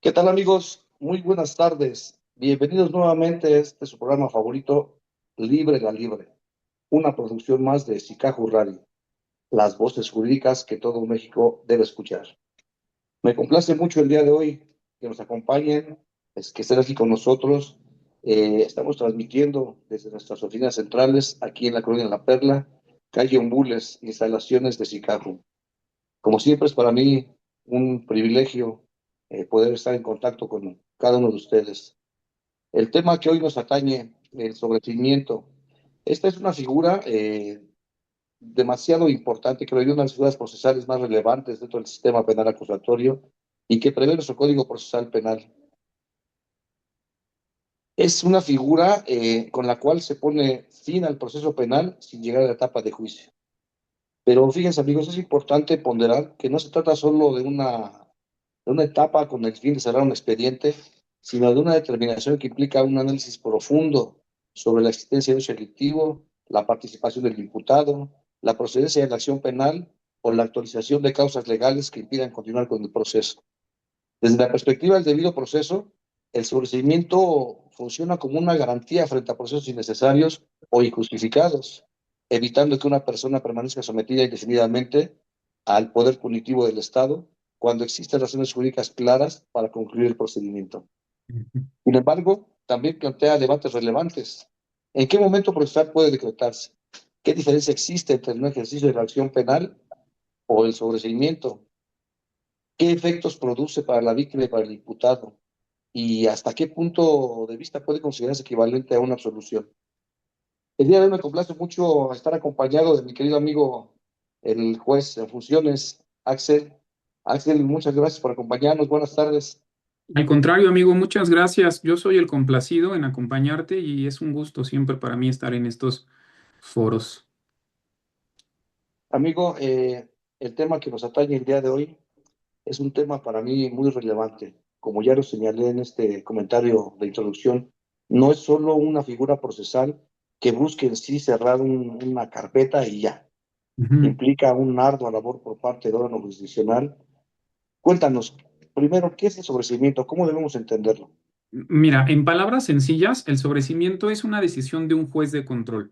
¿Qué tal, amigos? Muy buenas tardes. Bienvenidos nuevamente a este su programa favorito, Libre la Libre, una producción más de Sicaju Radio, las voces jurídicas que todo México debe escuchar. Me complace mucho el día de hoy que nos acompañen, es que estén aquí con nosotros. Estamos transmitiendo desde nuestras oficinas centrales aquí en la Colonia La Perla, calle Umbules, instalaciones de Sicaju. Como siempre es para mí un privilegio poder estar en contacto con cada uno de ustedes. El tema que hoy nos atañe, el sobreseimiento, esta es una figura demasiado importante, creo yo, una de las figuras procesales más relevantes dentro del sistema penal acusatorio y que prevé nuestro Código Procesal Penal. Es una figura con la cual se pone fin al proceso penal sin llegar a la etapa de juicio. Pero fíjense, amigos, es importante ponderar que no se trata solo de una etapa con el fin de cerrar un expediente, sino de una determinación que implica un análisis profundo sobre la existencia de un hecho delictivo, la participación del imputado, la procedencia de la acción penal o la actualización de causas legales que impidan continuar con el proceso. Desde la perspectiva del debido proceso, el sobreseimiento funciona como una garantía frente a procesos innecesarios o injustificados, evitando que una persona permanezca sometida indefinidamente al poder punitivo del Estado cuando existen razones jurídicas claras para concluir el procedimiento. Ujú. Sin embargo, también plantea debates relevantes. ¿En qué momento procesal puede decretarse? ¿Qué diferencia existe entre un ejercicio de la acción penal o el sobreseimiento? ¿Qué efectos produce para la víctima y para el imputado? ¿Y hasta qué punto de vista puede considerarse equivalente a una absolución? El día de hoy me complace mucho estar acompañado de mi querido amigo, el juez en funciones, Axel. Axel, muchas gracias por acompañarnos. Buenas tardes. Al contrario, amigo, muchas gracias. Yo soy el complacido en acompañarte y es un gusto siempre para mí estar en estos foros. Amigo, el tema que nos atañe el día de hoy es un tema para mí muy relevante. Como ya lo señalé en este comentario de introducción, no es solo una figura procesal que busque en sí cerrar una carpeta y ya. Ujú. Implica una ardua labor por parte del órgano jurisdiccional. Cuéntanos, primero, ¿qué es el sobreseimiento? ¿Cómo debemos entenderlo? Mira, en palabras sencillas, el sobreseimiento es una decisión de un juez de control,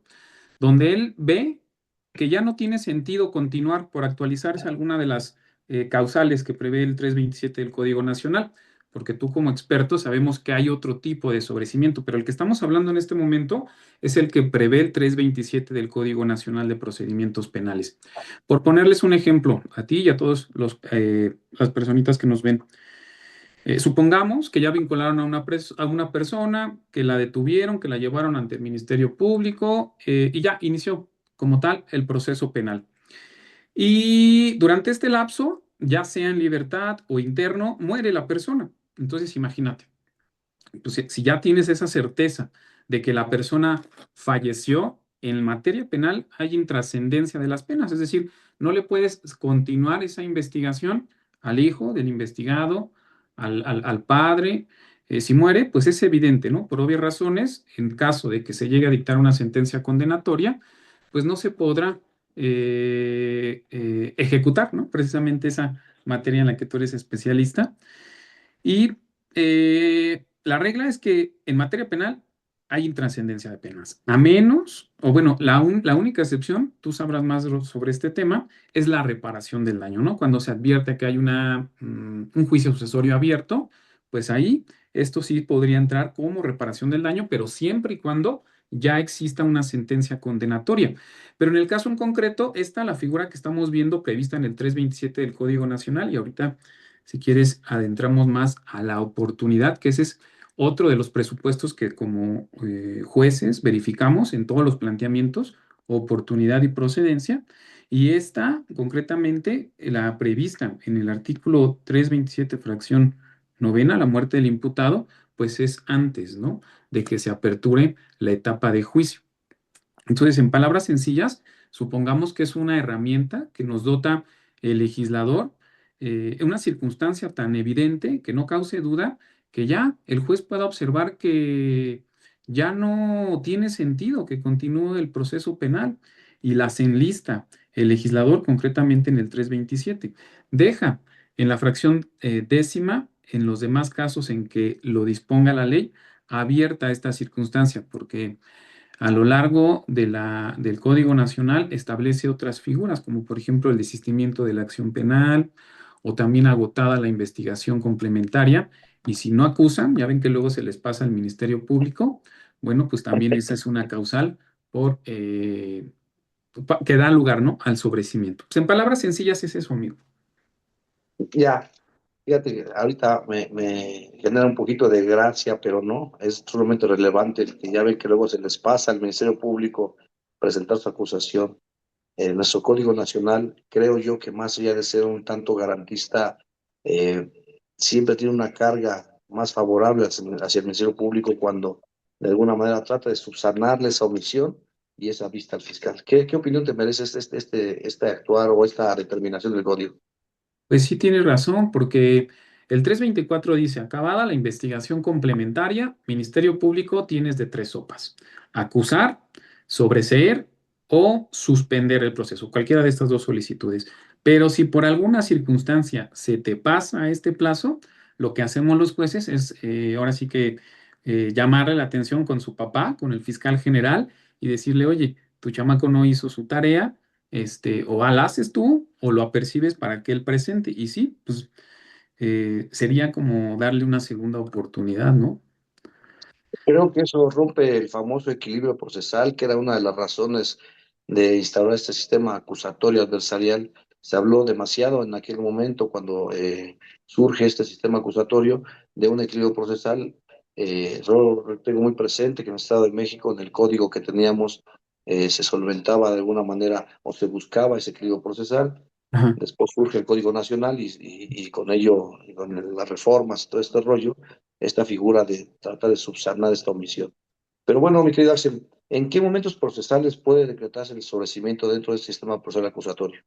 donde él ve que ya no tiene sentido continuar por actualizarse alguna de las causales que prevé el 327 del Código Nacional, porque tú como experto sabemos que hay otro tipo de sobreseimiento, pero el que estamos hablando en este momento es el que prevé el 327 del Código Nacional de Procedimientos Penales. Por ponerles un ejemplo a ti y a todos las personitas que nos ven. Supongamos que ya vincularon a a una persona, que la detuvieron, que la llevaron ante el Ministerio Público y ya inició como tal el proceso penal. Y durante este lapso, ya sea en libertad o interno, muere la persona. Entonces, imagínate, pues, si ya tienes esa certeza de que la persona falleció, en materia penal hay intrascendencia de las penas, es decir, no le puedes continuar esa investigación al hijo del investigado, al padre. Si muere, pues es evidente, ¿no? Por obvias razones, en caso de que se llegue a dictar una sentencia condenatoria, pues no se podrá ejecutar, ¿no? Precisamente esa materia en la que tú eres especialista. Y la regla es que en materia penal hay intrascendencia de penas, a menos, o bueno, la única excepción, tú sabrás más sobre este tema, es la reparación del daño, ¿no? Cuando se advierte que hay un juicio sucesorio abierto, pues ahí esto sí podría entrar como reparación del daño, pero siempre y cuando ya exista una sentencia condenatoria. Pero en el caso en concreto, esta, la figura que estamos viendo prevista en el 327 del Código Nacional, y ahorita si quieres, adentramos más a la oportunidad, que ese es otro de los presupuestos que como jueces verificamos en todos los planteamientos, oportunidad y procedencia. Y esta, concretamente, la prevista en el artículo 327, fracción novena, la muerte del imputado, pues es antes, ¿no? De que se aperture la etapa de juicio. Entonces, en palabras sencillas, supongamos que es una herramienta que nos dota el legislador en una circunstancia tan evidente que no cause duda, que ya el juez pueda observar que ya no tiene sentido que continúe el proceso penal y las enlista el legislador concretamente en el 327. Deja en la fracción décima, en los demás casos en que lo disponga la ley, abierta esta circunstancia, porque a lo largo del Código Nacional establece otras figuras, como por ejemplo el desistimiento de la acción penal o también agotada la investigación complementaria. Y si no acusan, ya ven que luego se les pasa al Ministerio Público, bueno, pues también esa es una causal por, que da lugar, ¿no?, al sobreseimiento. Pues en palabras sencillas es eso, amigo. Ya, fíjate, que ahorita me genera un poquito de gracia, pero no, es sumamente relevante el que ya ven que luego se les pasa al Ministerio Público presentar su acusación. Nuestro Código Nacional, creo yo que más allá de ser un tanto garantista, eh, siempre tiene una carga más favorable hacia el Ministerio Público cuando de alguna manera trata de subsanarle esa omisión y esa vista al fiscal. ¿Qué opinión te merece este actuar o esta determinación del código? Pues sí tienes razón, porque el 324 dice, acabada la investigación complementaria, Ministerio Público tienes de tres sopas: acusar, sobreseer o suspender el proceso, cualquiera de estas dos solicitudes. Pero si por alguna circunstancia se te pasa este plazo, lo que hacemos los jueces es ahora sí que llamarle la atención con su papá, con el fiscal general, y decirle, oye, tu chamaco no hizo su tarea, o lo haces tú o lo apercibes para que él presente. Y sí, pues sería como darle una segunda oportunidad, ¿no? Creo que eso rompe el famoso equilibrio procesal, que era una de las razones de instaurar este sistema acusatorio adversarial. Se habló demasiado en aquel momento cuando surge este sistema acusatorio de un equilibrio procesal. Yo tengo muy presente que en el Estado de México, en el código que teníamos, se solventaba de alguna manera o se buscaba ese equilibrio procesal. Ajá. Después surge el Código Nacional y con ello, y con las reformas, todo este rollo, esta figura de tratar de subsanar esta omisión. Pero bueno, mi querido Axel, ¿en qué momentos procesales puede decretarse el sobreseimiento dentro del sistema procesal acusatorio?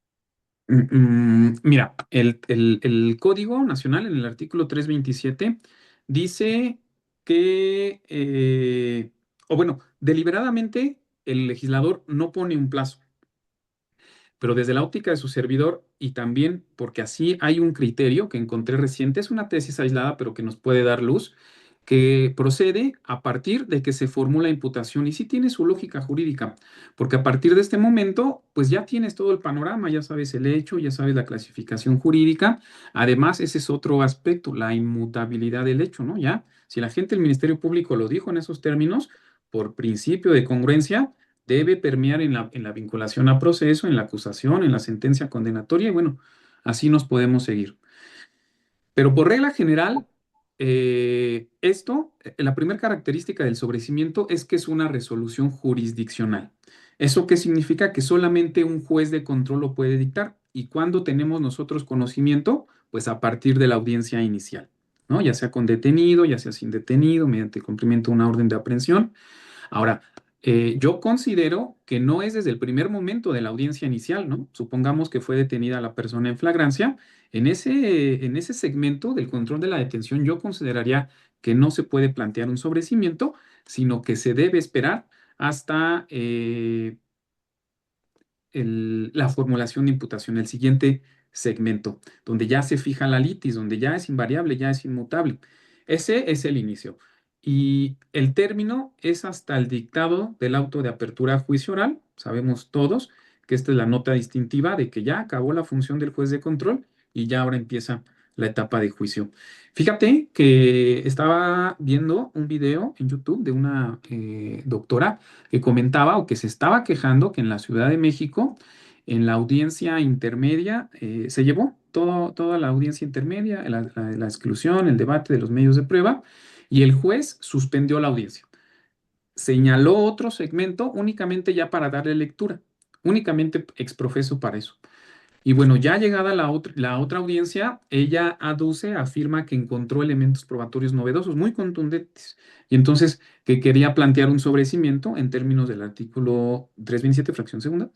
Mira, el Código Nacional en el artículo 327 dice que, o bueno, deliberadamente el legislador no pone un plazo. Pero desde la óptica de su servidor y también porque así hay un criterio que encontré reciente, es una tesis aislada, pero que nos puede dar luz, que procede a partir de que se formula imputación y sí tiene su lógica jurídica, porque a partir de este momento, pues ya tienes todo el panorama, ya sabes el hecho, ya sabes la clasificación jurídica. Además, ese es otro aspecto, la inmutabilidad del hecho, ¿no? Ya, si la gente del Ministerio Público lo dijo en esos términos, por principio de congruencia, debe permear en la vinculación a proceso, en la acusación, en la sentencia condenatoria, y bueno, así nos podemos seguir. Pero por regla general, la primera característica del sobreseimiento es que es una resolución jurisdiccional. ¿Eso qué significa? Que solamente un juez de control lo puede dictar. ¿Y cuándo tenemos nosotros conocimiento? Pues a partir de la audiencia inicial, ¿no? Ya sea con detenido, ya sea sin detenido, mediante el cumplimiento de una orden de aprehensión. Ahora, yo considero que no es desde el primer momento de la audiencia inicial, ¿no? Supongamos que fue detenida la persona en flagrancia. En ese segmento del control de la detención, yo consideraría que no se puede plantear un sobreseimiento, sino que se debe esperar hasta la formulación de imputación, el siguiente segmento, donde ya se fija la litis, donde ya es invariable, ya es inmutable. Ese es el inicio. Y el término es hasta el dictado del auto de apertura a juicio oral. Sabemos todos que esta es la nota distintiva de que ya acabó la función del juez de control y ya ahora empieza la etapa de juicio. Fíjate que estaba viendo un video en YouTube de una doctora que comentaba o que se estaba quejando que en la Ciudad de México, en la audiencia intermedia, se llevó toda la audiencia intermedia, la exclusión, el debate de los medios de prueba, y el juez suspendió la audiencia. Señaló otro segmento únicamente ya para darle lectura, únicamente exprofeso para eso. Y bueno, ya llegada la otra audiencia, ella aduce, afirma que encontró elementos probatorios novedosos, muy contundentes, y entonces que quería plantear un sobreseimiento en términos del artículo 327, fracción segunda,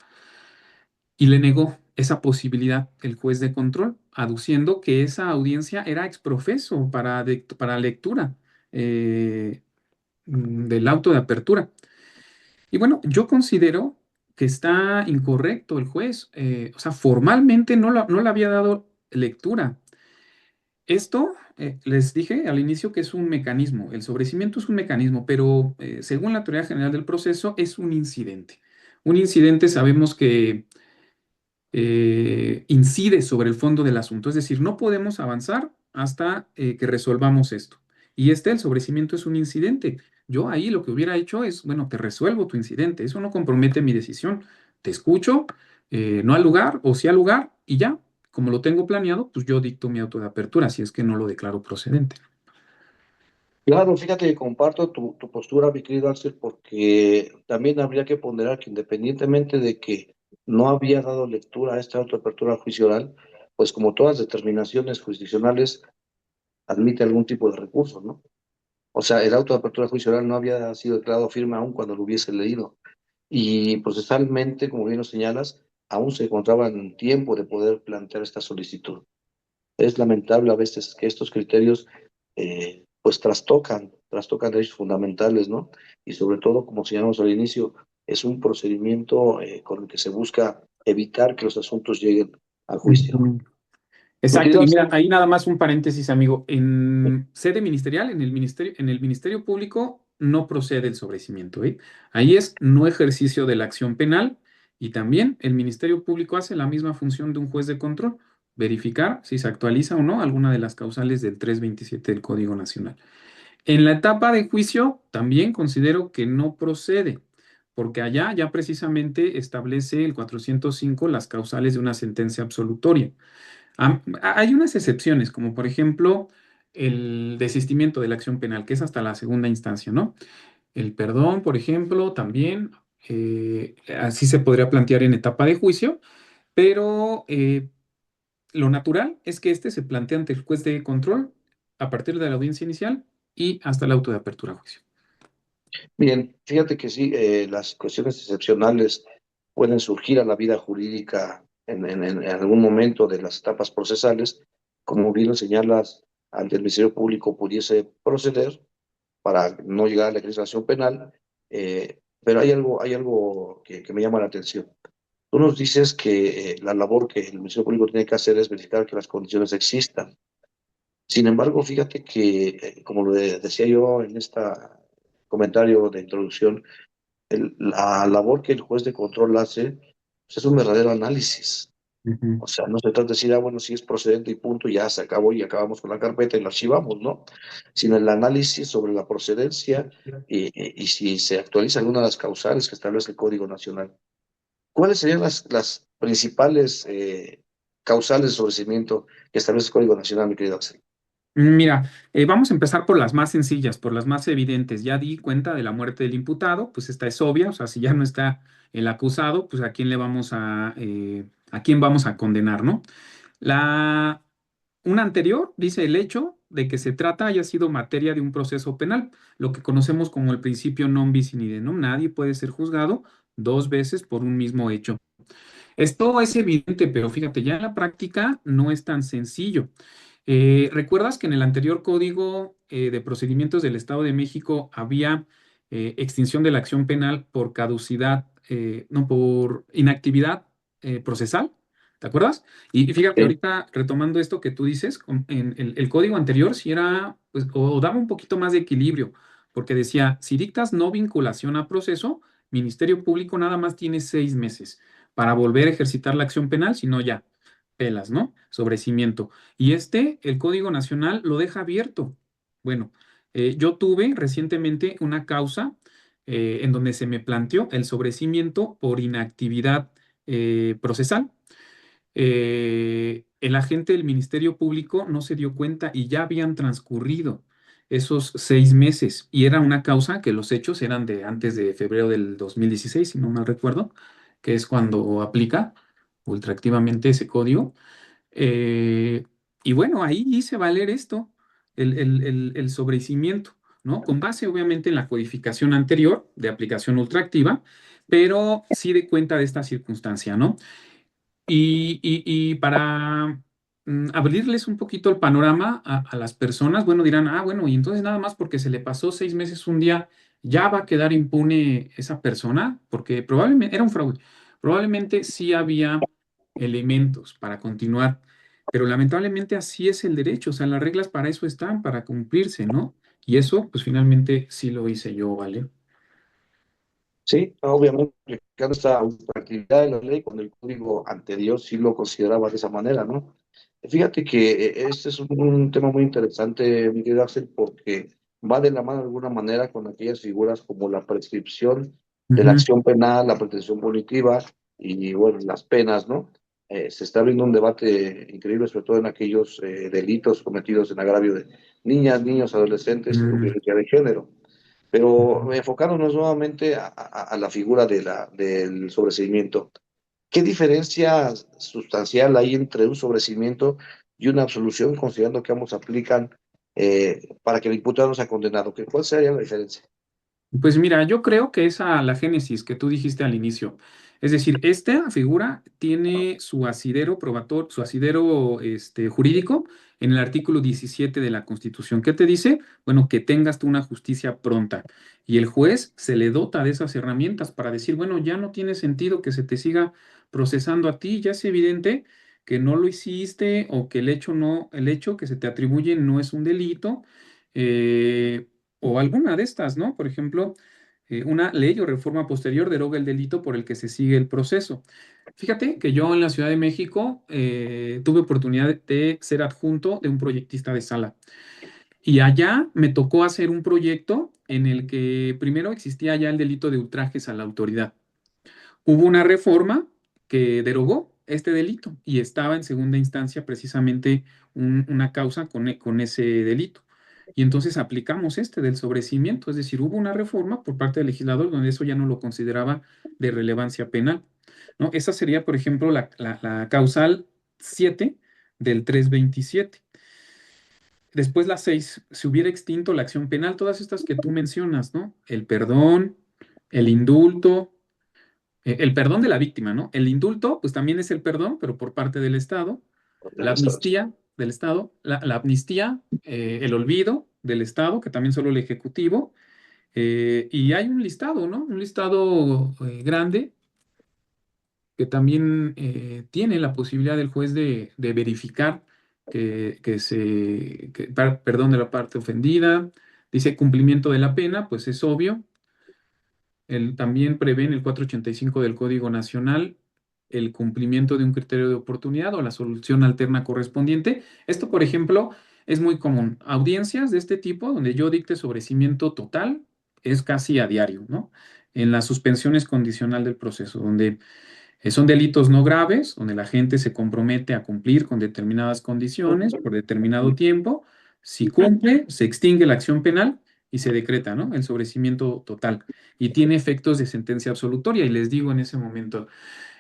y le negó esa posibilidad el juez de control, aduciendo que esa audiencia era exprofeso para lectura del auto de apertura. Y bueno, yo considero que está incorrecto el juez. O sea, formalmente no le había dado lectura. Esto, les dije al inicio que es un mecanismo, el sobrecimiento es un mecanismo, pero según la teoría general del proceso es un incidente. Un incidente sabemos que incide sobre el fondo del asunto, es decir, no podemos avanzar hasta que resolvamos esto. Y el sobrecimiento es un incidente. Yo ahí lo que hubiera hecho es, bueno, te resuelvo tu incidente, eso no compromete mi decisión. Te escucho, no al lugar o sí al lugar y ya. Como lo tengo planeado, pues yo dicto mi auto de apertura, si es que no lo declaro procedente. Claro, fíjate que comparto tu postura, mi querido Axel, porque también habría que ponderar que independientemente de que no había dado lectura a esta autoapertura a juicio oral, pues como todas determinaciones jurisdiccionales, admite algún tipo de recurso, ¿no? O sea, el auto de apertura juicio oral no había sido declarado firme aún cuando lo hubiese leído. Y procesalmente, como bien lo señalas, aún se encontraba en tiempo de poder plantear esta solicitud. Es lamentable a veces que estos criterios pues trastocan derechos fundamentales, ¿no? Y sobre todo, como señalamos al inicio, es un procedimiento con el que se busca evitar que los asuntos lleguen al juicio. Ujú. Mi Exacto, querido y mira, Axel, ahí nada más un paréntesis, amigo. En sede ministerial, en el Ministerio Público, no procede el sobrecimiento, ¿eh? Ahí es no ejercicio de la acción penal y también el Ministerio Público hace la misma función de un juez de control, verificar si se actualiza o no alguna de las causales del 327 del Código Nacional. En la etapa de juicio, también considero que no procede, porque allá ya precisamente establece el 405 las causales de una sentencia absolutoria. Hay unas excepciones, como por ejemplo el desistimiento de la acción penal, que es hasta la segunda instancia, ¿no? El perdón, por ejemplo, también así se podría plantear en etapa de juicio, pero lo natural es que este se plantea ante el juez de control a partir de la audiencia inicial y hasta el auto de apertura a juicio. bien, fíjate que sí, las cuestiones excepcionales pueden surgir a la vida jurídica en algún momento de las etapas procesales, como bien lo señalas, ante el Ministerio Público pudiese proceder para no llegar a la legislación penal, pero hay algo que me llama la atención. Tú nos dices que la labor que el Ministerio Público tiene que hacer es verificar que las condiciones existan. Sin embargo, fíjate que, como decía yo en este comentario de introducción, la labor que el juez de control hace pues, es un verdadero análisis. Ujú. O sea, no se trata de decir, ah, bueno, si es procedente y punto, ya se acabó y acabamos con la carpeta y la archivamos, ¿no? Sino el análisis sobre la procedencia y si se actualiza alguna de las causales que establece el Código Nacional. ¿Cuáles serían las principales causales de sobrecimiento que establece el Código Nacional, mi querido Axel? Mira, vamos a empezar por las más sencillas, por las más evidentes. Ya di cuenta de la muerte del imputado, pues esta es obvia, o sea, si ya no está el acusado, pues a quién vamos a condenar, ¿no? La, una anterior dice el hecho de que se trata haya sido materia de un proceso penal, lo que conocemos como el principio non bis in idem, ¿no? Nadie puede ser juzgado dos veces por un mismo hecho. Esto es evidente, pero fíjate, ya en la práctica no es tan sencillo. ¿Recuerdas que en el anterior Código de Procedimientos del Estado de México había extinción de la acción penal por caducidad, no, por inactividad procesal? ¿Te acuerdas? Y fíjate, Sí. ahorita retomando esto que tú dices, en el código anterior sí era, pues, o daba un poquito más de equilibrio, porque decía, si dictas no vinculación a proceso, Ministerio Público nada más tiene 6 meses para volver a ejercitar la acción penal, si no ya, pelas, ¿no? Sobrecimiento. Y el Código Nacional lo deja abierto. Bueno, yo tuve recientemente una causa en donde se me planteó el sobrecimiento por inactividad procesal. El agente del Ministerio Público no se dio cuenta y ya habían transcurrido esos 6 meses y era una causa que los hechos eran de antes de febrero del 2016, si no mal recuerdo, que es cuando aplica ultraactivamente ese código. Eh, y bueno, ahí hice valer esto, el sobrecimiento, ¿no? Con base obviamente en la codificación anterior de aplicación ultraactiva, pero sí de cuenta de esta circunstancia, ¿no? Y para abrirles un poquito el panorama a las personas, bueno, dirán, ah, bueno, y entonces nada más porque se le pasó 6 meses un día, ya va a quedar impune esa persona, porque probablemente era un fraude, probablemente sí había elementos para continuar. pero lamentablemente así es el derecho, o sea, las reglas para eso están, para cumplirse, ¿no? Y eso, pues finalmente sí lo hice yo, ¿vale? Sí, obviamente, aplicando esta ultractividad de la ley, cuando el código ante Dios sí lo consideraba de esa manera, ¿no? Fíjate que este es un tema muy interesante, mi querido Axel, porque va de la mano de alguna manera con aquellas figuras como la prescripción de la Ujú. acción penal, la protección punitiva y, bueno, las penas, ¿no? Se está abriendo un debate increíble, sobre todo en aquellos delitos cometidos en agravio de niñas, niños, adolescentes y con Mm. violencia de género. Pero enfocándonos nuevamente a la figura del sobreseimiento, ¿qué diferencia sustancial hay entre un sobreseimiento y una absolución, considerando que ambos aplican para que el imputado no sea condenado? ¿Cuál sería la diferencia? Pues mira, yo creo que es a la génesis que tú dijiste al inicio. Es decir, esta figura tiene su asidero probator, su asidero jurídico en el artículo 17 de la Constitución. ¿Qué te dice? Bueno, que tengas tú una justicia pronta. Y el juez se le dota de esas herramientas para decir, bueno, ya no tiene sentido que se te siga procesando a ti, ya es evidente que no lo hiciste o que el hecho no, el hecho que se te atribuye no es un delito. eh, o alguna de estas, ¿no? Por ejemplo, una ley o reforma posterior deroga el delito por el que se sigue el proceso. Fíjate que yo en la Ciudad de México tuve oportunidad de ser adjunto de un proyectista de sala y allá me tocó hacer un proyecto en el que primero existía ya el delito de ultrajes a la autoridad. Hubo una reforma que derogó este delito y estaba en segunda instancia precisamente una causa con ese delito. Y entonces aplicamos este del sobreseimiento, es decir, hubo una reforma por parte del legislador donde eso ya no lo consideraba de relevancia penal, ¿no? Esa sería, por ejemplo, la causal 7 del 327. Después la 6, se hubiera extinto la acción penal, todas estas que tú mencionas, ¿no? El perdón, el indulto, el perdón de la víctima, ¿no? El indulto, pues también es el perdón, pero por parte del Estado. La amnistía del Estado, la amnistía, el olvido del Estado, que también solo el Ejecutivo. Y hay un listado, ¿no? Un listado grande que también tiene la posibilidad del juez de verificar perdón de la parte ofendida. Dice cumplimiento de la pena, pues es obvio. También prevé en el 485 del Código Nacional el cumplimiento de un criterio de oportunidad o la solución alterna correspondiente. Esto, por ejemplo, es muy común. Audiencias de este tipo, donde yo dicte sobrecimiento total, es casi a diario, ¿no? En las suspensiones condicional del proceso, donde son delitos no graves, donde la gente se compromete a cumplir con determinadas condiciones por determinado tiempo. Si cumple, se extingue la acción penal y se decreta, ¿no? El sobrecimiento total. Y tiene efectos de sentencia absolutoria. Y les digo en ese momento,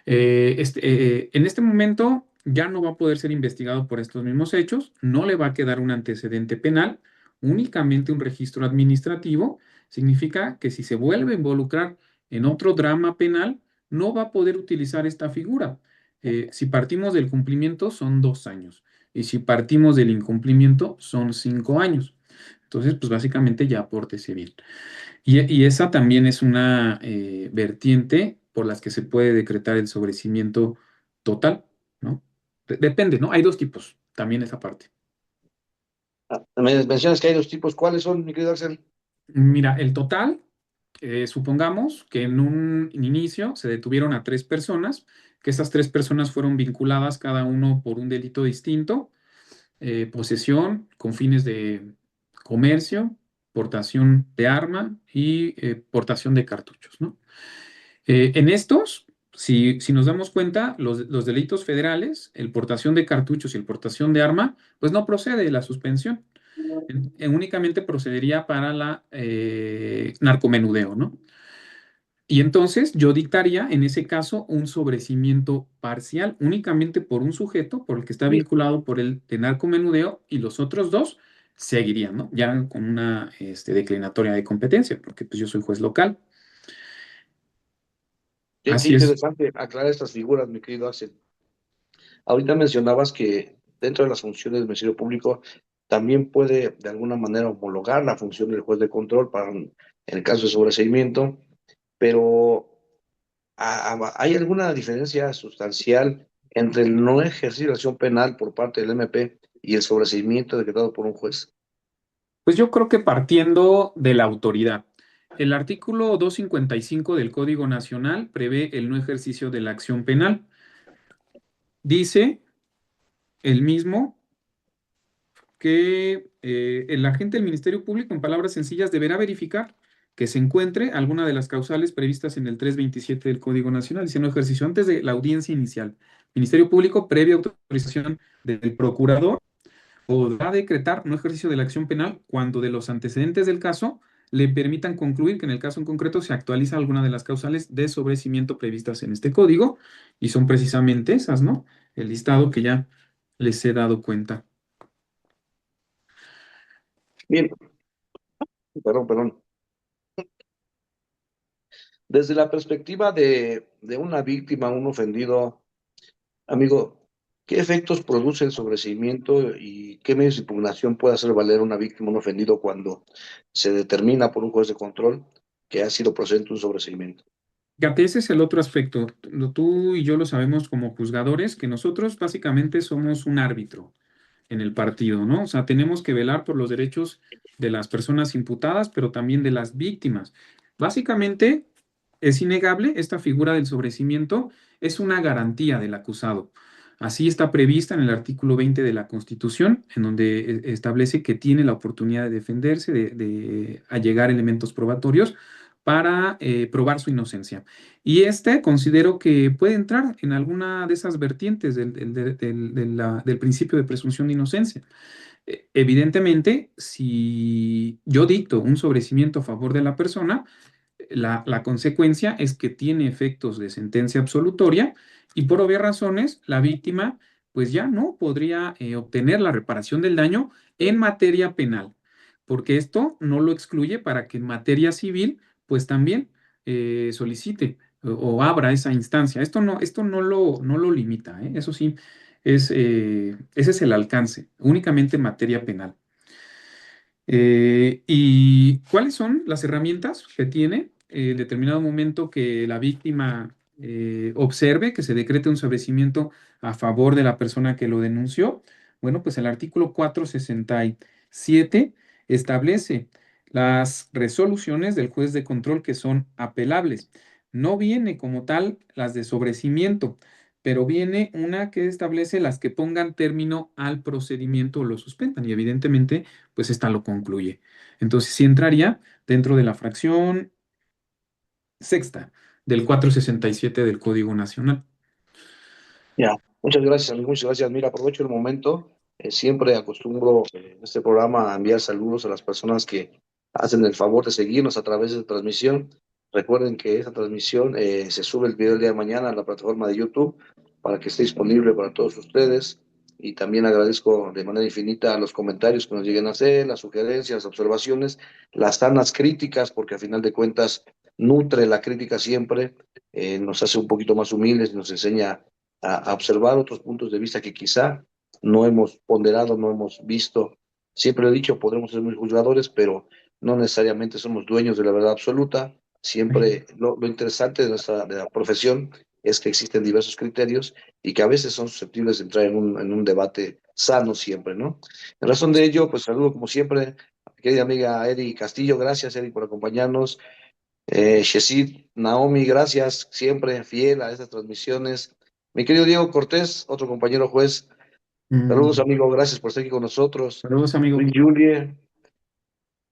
en este momento ya no va a poder ser investigado por estos mismos hechos, no le va a quedar un antecedente penal, únicamente un registro administrativo. Significa que si se vuelve a involucrar en otro drama penal, no va a poder utilizar esta figura. Si partimos del cumplimiento, son 2 años. Y si partimos del incumplimiento, son 5 años. Entonces, pues básicamente ya apórtese bien. Y esa también es una vertiente por las que se puede decretar el sobrecimiento total, ¿no? Depende, ¿no? Hay dos tipos, también esa parte. Me mencionas que hay dos tipos. ¿Cuáles son, mi querido Axel? Mira, el total, supongamos que en un inicio se detuvieron a 3 personas, que esas 3 personas fueron vinculadas cada uno por un delito distinto, posesión con fines de comercio, portación de arma y portación de cartuchos, ¿no? En estos, si nos damos cuenta, los delitos federales, el portación de cartuchos y el portación de arma, pues no procede la suspensión. Únicamente procedería para la narcomenudeo, ¿no? Y entonces yo dictaría en ese caso un sobrecimiento parcial únicamente por un sujeto, por el que está vinculado por el de narcomenudeo, y los otros dos seguirían, ¿no? Ya con una declinatoria de competencia, porque pues yo soy juez local. Qué Así es. interesante aclarar estas figuras, mi querido Axel. Ahorita mencionabas que dentro de las funciones del Ministerio Público también puede de alguna manera homologar la función del juez de control en el caso de sobreseimiento, pero ¿hay alguna diferencia sustancial entre el no ejercicio de acción penal por parte del MP y el sobreseimiento decretado por un juez? Pues yo creo que partiendo de la autoridad. El artículo 255 del Código Nacional prevé el no ejercicio de la acción penal. Dice el mismo que el agente del Ministerio Público, en palabras sencillas, deberá verificar que se encuentre alguna de las causales previstas en el 327 del Código Nacional, dice no ejercicio antes de la audiencia inicial. Ministerio Público, previa autorización del procurador, podrá decretar no ejercicio de la acción penal cuando de los antecedentes del caso le permitan concluir que en el caso en concreto se actualiza alguna de las causales de sobreseimiento previstas en este código, y son precisamente esas, ¿no? El listado que ya les he dado cuenta. Bien, perdón. Desde la perspectiva de una víctima, un ofendido, amigo, ¿qué efectos produce el sobreseimiento y qué medios de impugnación puede hacer valer una víctima, un ofendido, cuando se determina por un juez de control que ha sido procedente un sobreseimiento? Fíjate, ese es el otro aspecto. Tú y yo lo sabemos como juzgadores, que nosotros básicamente somos un árbitro en el partido, ¿no? O sea, tenemos que velar por los derechos de las personas imputadas, pero también de las víctimas. Básicamente, es innegable, esta figura del sobreseimiento es una garantía del acusado. Así está prevista en el artículo 20 de la Constitución, en donde establece que tiene la oportunidad de defenderse, de allegar elementos probatorios para probar su inocencia. Y este considero que puede entrar en alguna de esas vertientes del principio de presunción de inocencia. Evidentemente, si yo dicto un sobreseimiento a favor de la persona, la consecuencia es que tiene efectos de sentencia absolutoria y por obvias razones la víctima pues ya no podría obtener la reparación del daño en materia penal, porque esto no lo excluye para que en materia civil pues también solicite o abra esa instancia. Esto no lo limita, ¿eh? Eso sí, ese es el alcance, únicamente en materia penal. ¿Y cuáles son las herramientas que tiene en determinado momento que la víctima observe que se decrete un sobreseimiento a favor de la persona que lo denunció? Bueno, pues el artículo 467 establece las resoluciones del juez de control que son apelables. No viene como tal las de sobreseimiento, pero viene una que establece las que pongan término al procedimiento o lo suspendan. Y evidentemente pues esta lo concluye. Entonces, sí entraría dentro de la fracción sexta del 467 del Código Nacional. Ya, muchas gracias, amigo, muchas gracias. Mira, aprovecho el momento. Siempre acostumbro en este programa a enviar saludos a las personas que hacen el favor de seguirnos a través de la transmisión. Recuerden que esta transmisión se sube el video el día de mañana a la plataforma de YouTube para que esté disponible para todos ustedes. Y también agradezco de manera infinita los comentarios que nos lleguen a hacer, las sugerencias, las observaciones, las sanas críticas, porque a final de cuentas nutre la crítica siempre, nos hace un poquito más humildes y nos enseña a observar otros puntos de vista que quizá no hemos ponderado, no hemos visto. Siempre lo he dicho, podremos ser muy juzgadores, pero no necesariamente somos dueños de la verdad absoluta. Siempre lo interesante de la profesión es que existen diversos criterios y que a veces son susceptibles de entrar en un debate sano siempre, ¿no? En razón de ello, pues saludo como siempre a mi querida amiga Eri Castillo. Gracias, Eri, por acompañarnos. Shesid, Naomi, gracias, siempre fiel a estas transmisiones. Mi querido Diego Cortés, otro compañero juez, saludos, Mm, amigo, gracias por estar aquí con nosotros. saludos, amigo. Luis Julie,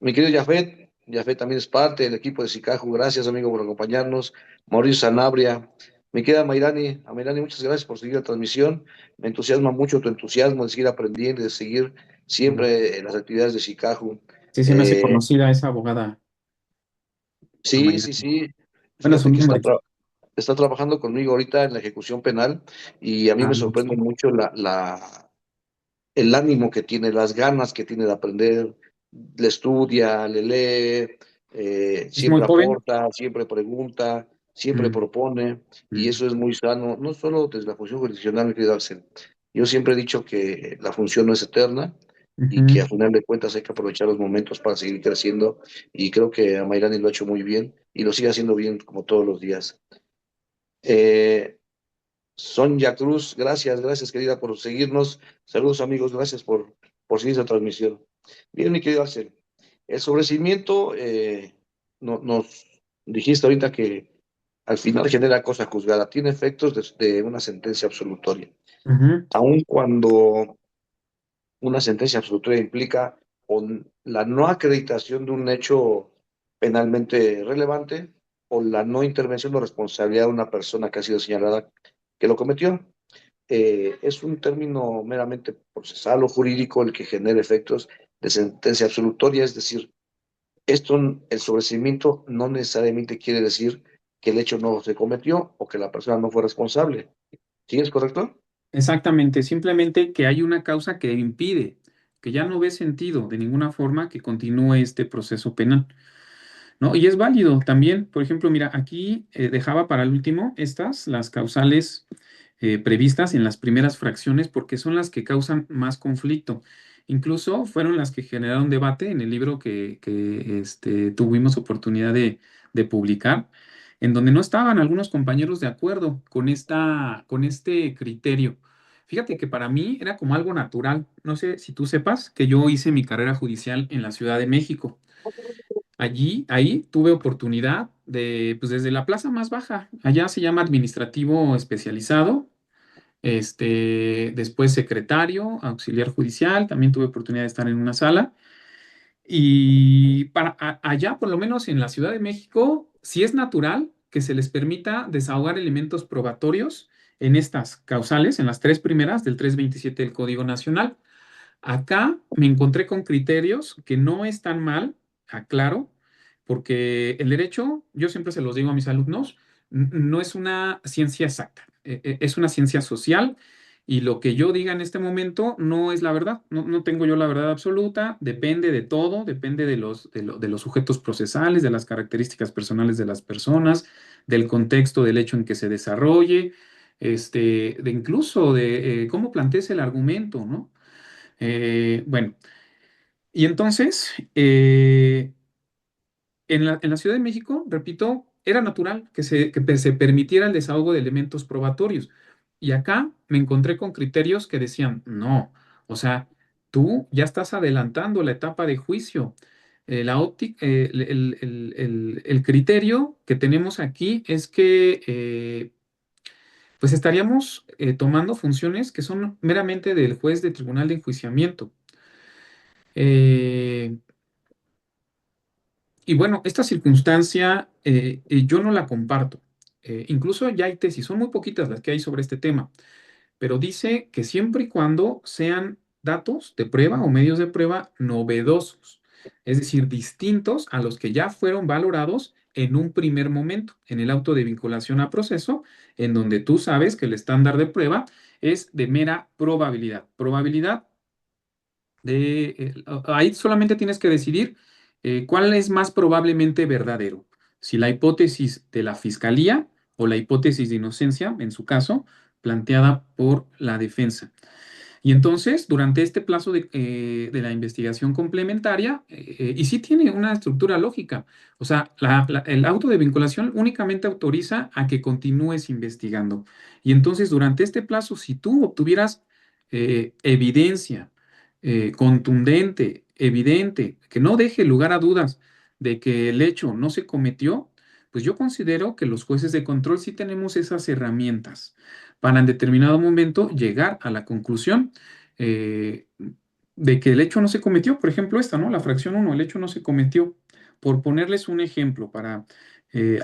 mi querido Jafet también es parte del equipo de Sicaju, gracias, amigo, por acompañarnos. Mauricio Sanabria, mi querida Mayrani, muchas gracias por seguir la transmisión. Me entusiasma mucho tu entusiasmo de seguir aprendiendo, de seguir Mm, siempre las actividades de Sicaju. sí, se me hace Eh, conocida esa abogada, sí, Amayra. sí, sí. Bueno, su Fíjate que nombre. está trabajando conmigo ahorita en la ejecución penal y a mí Ah, me me sorprende gusta. mucho el ánimo que tiene, las ganas que tiene de aprender, le estudia, le lee, Es muy siempre joven. aporta, siempre pregunta, siempre Mm, propone y mm, eso es muy sano, no solo desde la función jurisdiccional, mi querido Axel. Yo siempre he dicho que la función no es eterna y que a ujú. final de cuentas hay que aprovechar los momentos para seguir creciendo y creo que a Mayrani lo ha hecho muy bien y lo sigue haciendo bien como todos los días. Eh, Sonia Cruz, gracias querida por seguirnos. Saludos amigos, gracias por seguir esta transmisión. Bien, mi querido Axel, el sobrecimiento, nos dijiste ahorita que al final genera cosa juzgada, tiene efectos de una sentencia absolutoria. Ujú. Aun cuando una sentencia absolutoria implica la no acreditación de un hecho penalmente relevante o la no intervención o responsabilidad de una persona que ha sido señalada que lo cometió. Es un término meramente procesal o jurídico el que genera efectos de sentencia absolutoria, es decir, esto, el sobreseimiento no necesariamente quiere decir que el hecho no se cometió o que la persona no fue responsable. ¿Sí es correcto? Exactamente, simplemente que hay una causa que impide, que ya no ve sentido de ninguna forma que continúe este proceso penal, ¿no? Y es válido también, por ejemplo, mira, aquí dejaba para el último estas, las causales previstas en las primeras fracciones, porque son las que causan más conflicto. Incluso fueron las que generaron debate en el libro que tuvimos oportunidad de publicar, en donde no estaban algunos compañeros de acuerdo con este criterio. Fíjate que para mí era como algo natural. No sé si tú sepas que yo hice mi carrera judicial en la Ciudad de México. Ahí tuve oportunidad de, pues desde la plaza más baja, allá se llama administrativo especializado, después secretario, auxiliar judicial, también tuve oportunidad de estar en una sala. Y allá, por lo menos en la Ciudad de México, sí es natural que se les permita desahogar elementos probatorios en estas causales, en las tres primeras del 327 del Código Nacional. Acá me encontré con criterios que no están mal, aclaro, porque el derecho, yo siempre se los digo a mis alumnos, no es una ciencia exacta, es una ciencia social y lo que yo diga en este momento no es la verdad, no tengo yo la verdad absoluta, depende de todo, depende de los sujetos procesales, de las características personales de las personas, del contexto del hecho en que se desarrolle, de incluso de cómo plantees el argumento, ¿no? Bueno, y entonces, en la Ciudad de México, repito, era natural que se permitiera el desahogo de elementos probatorios. Y acá me encontré con criterios que decían, no, o sea, tú ya estás adelantando la etapa de juicio. El criterio que tenemos aquí es que pues estaríamos tomando funciones que son meramente del juez de tribunal de enjuiciamiento. Eh, y bueno, esta circunstancia yo no la comparto. Incluso ya hay tesis, son muy poquitas las que hay sobre este tema, pero dice que siempre y cuando sean datos de prueba o medios de prueba novedosos, es decir, distintos a los que ya fueron valorados en un primer momento, en el auto de vinculación a proceso, en donde tú sabes que el estándar de prueba es de mera probabilidad. Probabilidad ahí solamente tienes que decidir cuál es más probablemente verdadero, si la hipótesis de la fiscalía o la hipótesis de inocencia, en su caso, planteada por la defensa. Y entonces, durante este plazo de la investigación complementaria, y sí tiene una estructura lógica, o sea, el auto de vinculación únicamente autoriza a que continúes investigando. Y entonces, durante este plazo, si tú obtuvieras evidencia contundente, evidente, que no deje lugar a dudas de que el hecho no se cometió, pues yo considero que los jueces de control sí tenemos esas herramientas para en determinado momento llegar a la conclusión eh, de que el hecho no se cometió. Por ejemplo, esta, ¿no? La fracción uno, el hecho no se cometió. Por ponerles un ejemplo para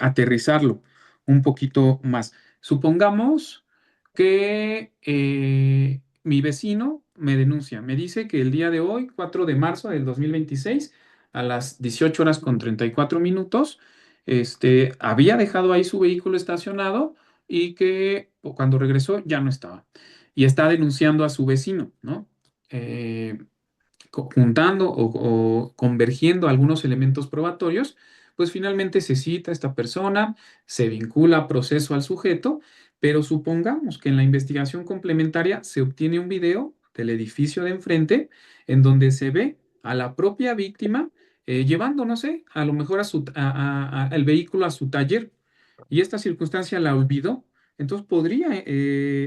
aterrizarlo un poquito más. Supongamos que mi vecino me denuncia, me dice que el día de hoy, 4 de marzo del 2026, a las 18 horas con 34 minutos, había dejado ahí su vehículo estacionado y que cuando regresó ya no estaba. Y está denunciando a su vecino, ¿no? Eh, juntando o convergiendo algunos elementos probatorios, pues finalmente se cita a esta persona, se vincula a proceso al sujeto, pero supongamos que en la investigación complementaria se obtiene un video del edificio de enfrente en donde se ve a la propia víctima llevando, no sé, a lo mejor el vehículo a su taller y esta circunstancia la olvidó. entonces podría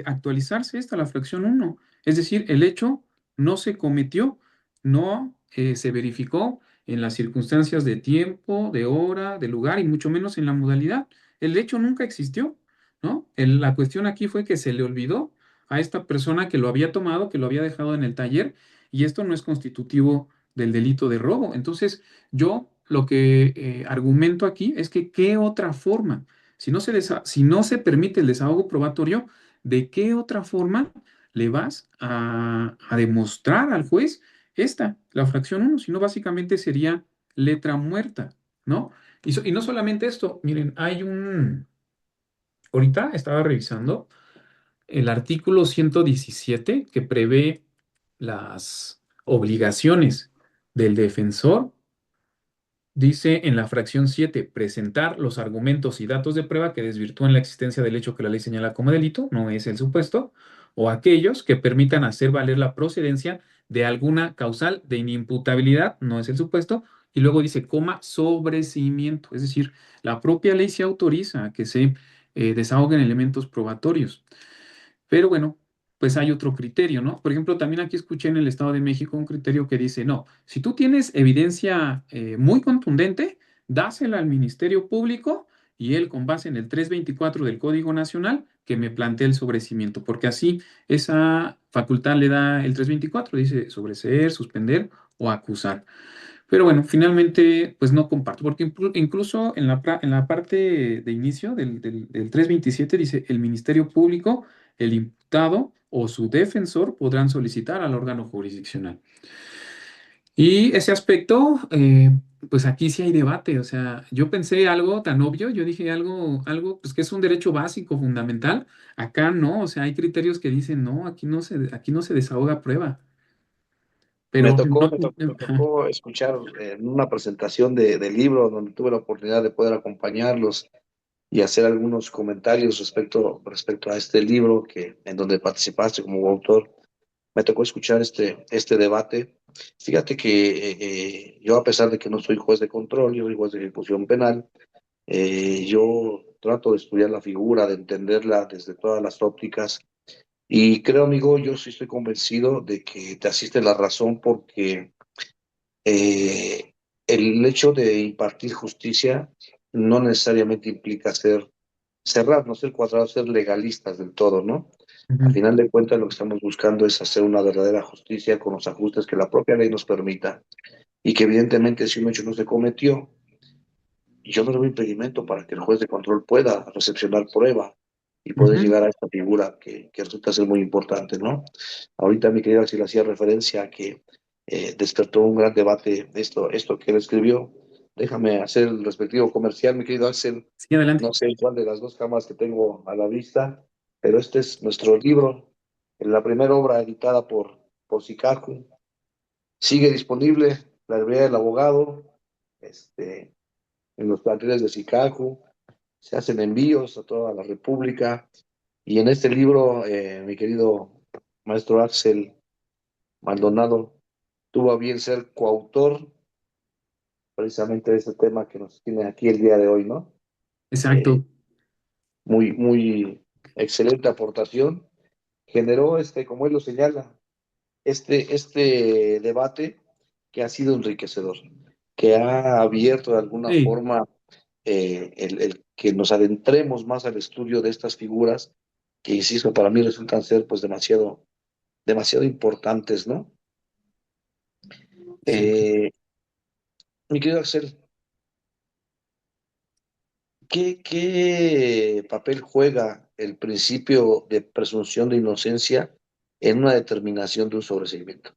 actualizarse la fracción uno. Es decir, el hecho no se cometió, no se verificó en las circunstancias de tiempo, de hora, de lugar y mucho menos en la modalidad. El hecho nunca existió, ¿no? La cuestión aquí fue que se le olvidó a esta persona que lo había tomado, que lo había dejado en el taller, y esto no es constitutivo del delito de robo. Entonces, yo lo que argumento aquí es que ¿qué otra forma? Si no se permite el desahogo probatorio, ¿de qué otra forma le vas a demostrar al juez la fracción uno? Si no, básicamente sería letra muerta, ¿no? Y no solamente esto, miren, ahorita estaba revisando el artículo 117 que prevé las obligaciones del defensor. Dice en la fracción 7 presentar los argumentos y datos de prueba que desvirtúen la existencia del hecho que la ley señala como delito, no es el supuesto, o aquellos que permitan hacer valer la procedencia de alguna causal de inimputabilidad, no es el supuesto, y luego dice, coma, sobreseimiento, es decir, la propia ley se autoriza a que se desahoguen elementos probatorios. Pero bueno, pues hay otro criterio, ¿no? Por ejemplo, también aquí escuché en el Estado de México un criterio que dice, no, si tú tienes evidencia muy contundente, dásela al Ministerio Público y él con base en el 324 del Código Nacional que me plantee el sobrecimiento, porque así esa facultad le da el 324, dice sobreseer, suspender o acusar. Pero bueno, finalmente, pues no comparto, porque incluso en en la parte de inicio del 327 dice, el Ministerio Público, el imputado o su defensor podrán solicitar al órgano jurisdiccional. Y ese aspecto, pues aquí sí hay debate, o sea, yo pensé algo tan obvio, yo dije algo pues que es un derecho básico, fundamental, acá no, o sea, hay criterios que dicen, no, aquí no se desahoga prueba, pero no, Me ajá, tocó escuchar en una presentación del libro donde tuve la oportunidad de poder acompañarlos y hacer algunos comentarios respecto a este libro en donde participaste como autor. Me tocó escuchar este debate. Fíjate que yo, a pesar de que no soy juez de control, yo soy juez de ejecución penal, yo trato de estudiar la figura, de entenderla desde todas las ópticas. Y creo, amigo, yo sí estoy convencido de que te asiste la razón porque eh, el hecho de impartir justicia no necesariamente implica cerrar, no ser cuadrados, ser legalistas del todo, ¿no? Al ujú, final de cuentas, lo que estamos buscando es hacer una verdadera justicia con los ajustes que la propia ley nos permita y que evidentemente si un hecho no se cometió, yo no le doy impedimento para que el juez de control pueda recepcionar prueba y poder ujú. llegar a esta figura que resulta ser muy importante, ¿no? Ahorita mi querida Axel hacía referencia a que despertó un gran debate esto que él escribió. Déjame hacer el respectivo comercial, mi querido Axel. Sí, adelante. No sé cuál de las dos cámaras que tengo a la vista, pero este es nuestro libro, la primera obra editada por Sikaku. Sigue disponible, La Librería del Abogado, este, en los planteles de Sikaku. Se hacen envíos a toda la República. Y en este libro, mi querido maestro Axel Maldonado tuvo a bien ser coautor precisamente de este tema que nos tiene aquí el día de hoy, ¿no? Eh, Exacto. muy excelente aportación. Generó, como él lo señala, este debate que ha sido enriquecedor, que ha abierto de alguna Sí, forma el que nos adentremos más al estudio de estas figuras que, insisto, para mí resultan ser pues demasiado importantes, ¿no? sí. Eh, Mi querido Axel, ¿qué papel juega el principio de presunción de inocencia en una determinación de un sobreseimiento?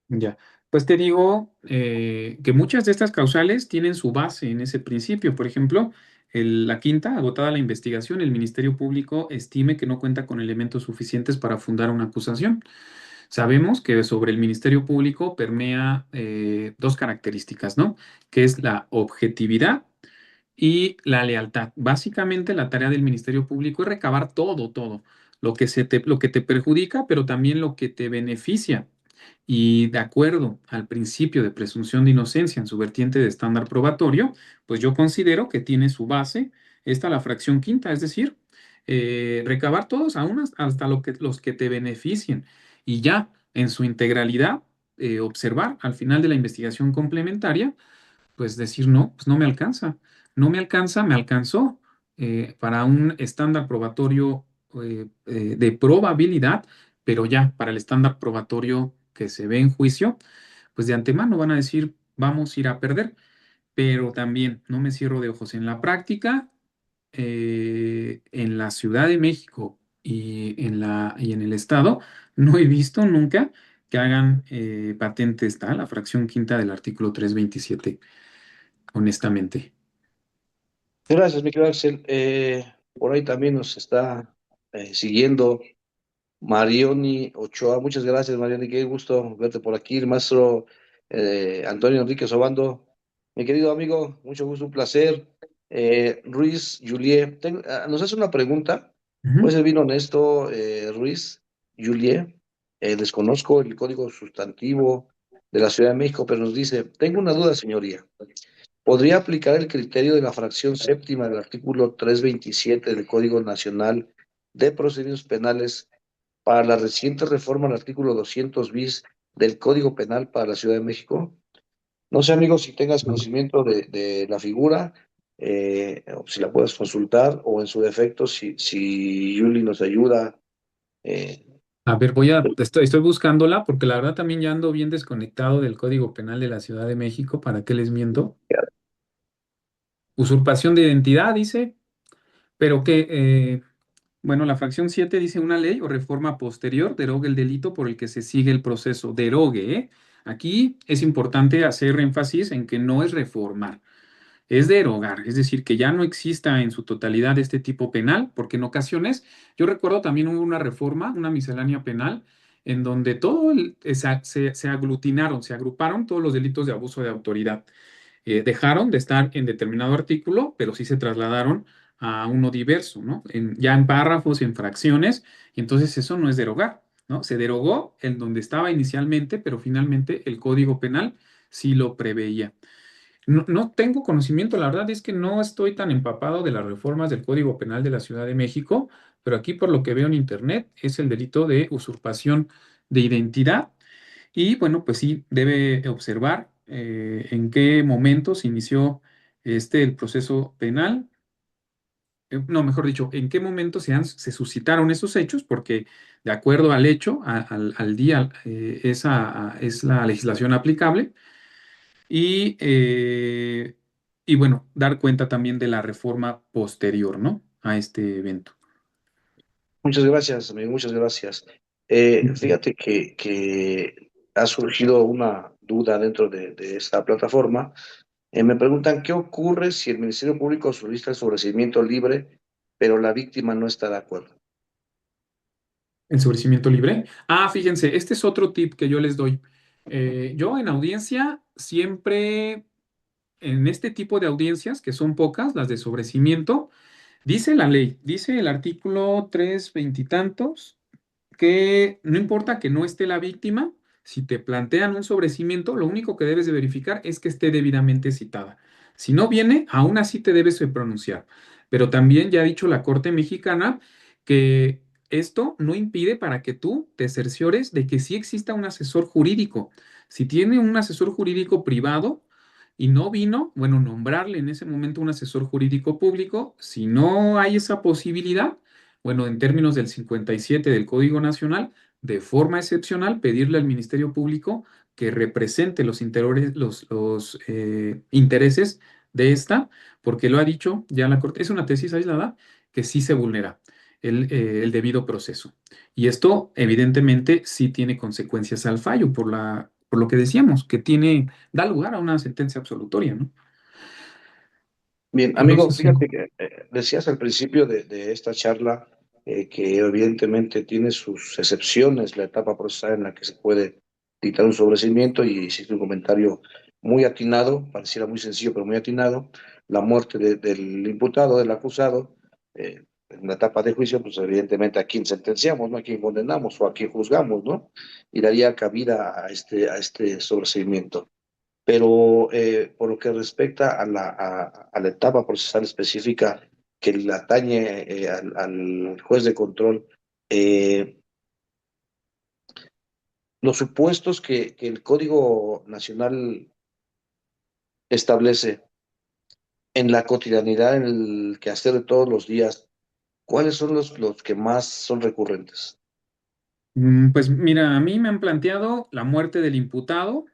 Ya. Pues te digo que muchas de estas causales tienen su base en ese principio. Por ejemplo, la quinta, agotada la investigación, el Ministerio Público estime que no cuenta con elementos suficientes para fundar una acusación. Sabemos que sobre el Ministerio Público permea dos características, ¿no? Que es la objetividad y la lealtad. Básicamente, la tarea del Ministerio Público es recabar todo, lo que te perjudica, pero también lo que te beneficia. Y de acuerdo al principio de presunción de inocencia en su vertiente de estándar probatorio, pues yo considero que tiene su base esta la fracción quinta, es decir, recabar todos, aún hasta los que te beneficien, y ya en su integralidad observar al final de la investigación complementaria, pues decir, no, pues no me alcanza, no me alcanza, me alcanzó para un estándar probatorio de probabilidad, pero ya para el estándar probatorio que se ve en juicio, pues de antemano van a decir, vamos a ir a perder, pero también no me cierro de ojos en la práctica, en la Ciudad de México y en el Estado, no he visto nunca que hagan patentes tal, la fracción quinta del artículo 327 honestamente. Gracias, mi querido Axel. Por ahí también nos está siguiendo Marioni Ochoa. Muchas gracias, Marioni. Qué gusto verte por aquí. El maestro Antonio Enrique Sobando. Mi querido amigo, mucho gusto, un placer. Ruiz Juliet, nos hace una pregunta. Puede Ujú. ser bien honesto, Ruiz Juliet. Desconozco el código sustantivo de la Ciudad de México, pero nos dice, tengo una duda, señoría. ¿Podría aplicar el criterio de la fracción séptima del artículo 327 del Código Nacional de Procedimientos Penales para la reciente reforma al artículo 200 bis del Código Penal para la Ciudad de México? No sé, amigo, si tengas conocimiento de la figura, o si la puedes consultar, o en su defecto, si Yuli nos ayuda. eh, A ver, estoy buscándola porque la verdad también ya ando bien desconectado del Código Penal de la Ciudad de México. ¿Para qué les miento? Usurpación de identidad, dice, pero que, bueno, la fracción 7 dice una ley o reforma posterior derogue el delito por el que se sigue el proceso. Derogue, ¿eh? Aquí es importante hacer énfasis en que no es reformar. Es derogar, es decir, que ya no exista en su totalidad este tipo penal, porque en ocasiones, yo recuerdo también hubo una reforma, una miscelánea penal, en donde se aglutinaron, se agruparon todos los delitos de abuso de autoridad. Dejaron de estar en determinado artículo, pero sí se trasladaron a uno diverso, ¿no? Ya en párrafos, en fracciones, y entonces eso no es derogar, ¿no? Se derogó en donde estaba inicialmente, pero finalmente el Código Penal sí lo preveía. No tengo conocimiento, la verdad es que no estoy tan empapado de las reformas del Código Penal de la Ciudad de México, pero aquí por lo que veo en internet es el delito de usurpación de identidad y bueno, pues sí, debe observar en qué momento se inició el proceso penal, no, mejor dicho, en qué momento se suscitaron esos hechos, porque de acuerdo al hecho, al día, esa es la legislación aplicable y, bueno, dar cuenta también de la reforma posterior, ¿no? A este evento. Muchas gracias, amigo, muchas gracias. Fíjate que ha surgido una duda dentro de esta plataforma. Me preguntan, ¿qué ocurre si el Ministerio Público solicita el sobreseimiento libre, pero la víctima no está de acuerdo? Ensobrecimiento libre. Ah, fíjense, este es otro tip que yo les doy. Yo en audiencia siempre, en este tipo de audiencias, que son pocas, las de sobrecimiento, dice la ley, dice el artículo 320 y tantos, que no importa que no esté la víctima, si te plantean un sobrecimiento, lo único que debes de verificar es que esté debidamente citada. Si no viene, aún así te debes de pronunciar. Pero también ya ha dicho la Corte Mexicana que esto no impide para que tú te cerciores de que sí exista un asesor jurídico. Si tiene un asesor jurídico privado y no vino, bueno, nombrarle en ese momento un asesor jurídico público. Si no hay esa posibilidad, bueno, en términos del 57 del Código Nacional, de forma excepcional, pedirle al Ministerio Público que represente los intereses de esta, porque lo ha dicho ya la Corte, es una tesis aislada que sí se vulnera el debido proceso. Y esto, evidentemente, sí tiene consecuencias al fallo, por lo que decíamos, que da lugar a una sentencia absolutoria, ¿no? Bien, No amigo, sé si... fíjate que decías al principio de esta charla que evidentemente tiene sus excepciones la etapa procesal en la que se puede dictar un sobreseimiento y hiciste un comentario muy atinado, pareciera muy sencillo, pero muy atinado, la muerte del imputado, del acusado, en la etapa de juicio, pues evidentemente a quién sentenciamos, ¿no? A quién condenamos o a quién juzgamos, ¿no? Y daría cabida a este sobreseimiento. Pero por lo que respecta a la etapa procesal específica que le atañe al juez de control. Eh, los supuestos que el Código Nacional establece en la cotidianidad, en el quehacer de todos los días, ¿cuáles son los que más son recurrentes? Pues mira, a mí me han planteado la muerte del imputado.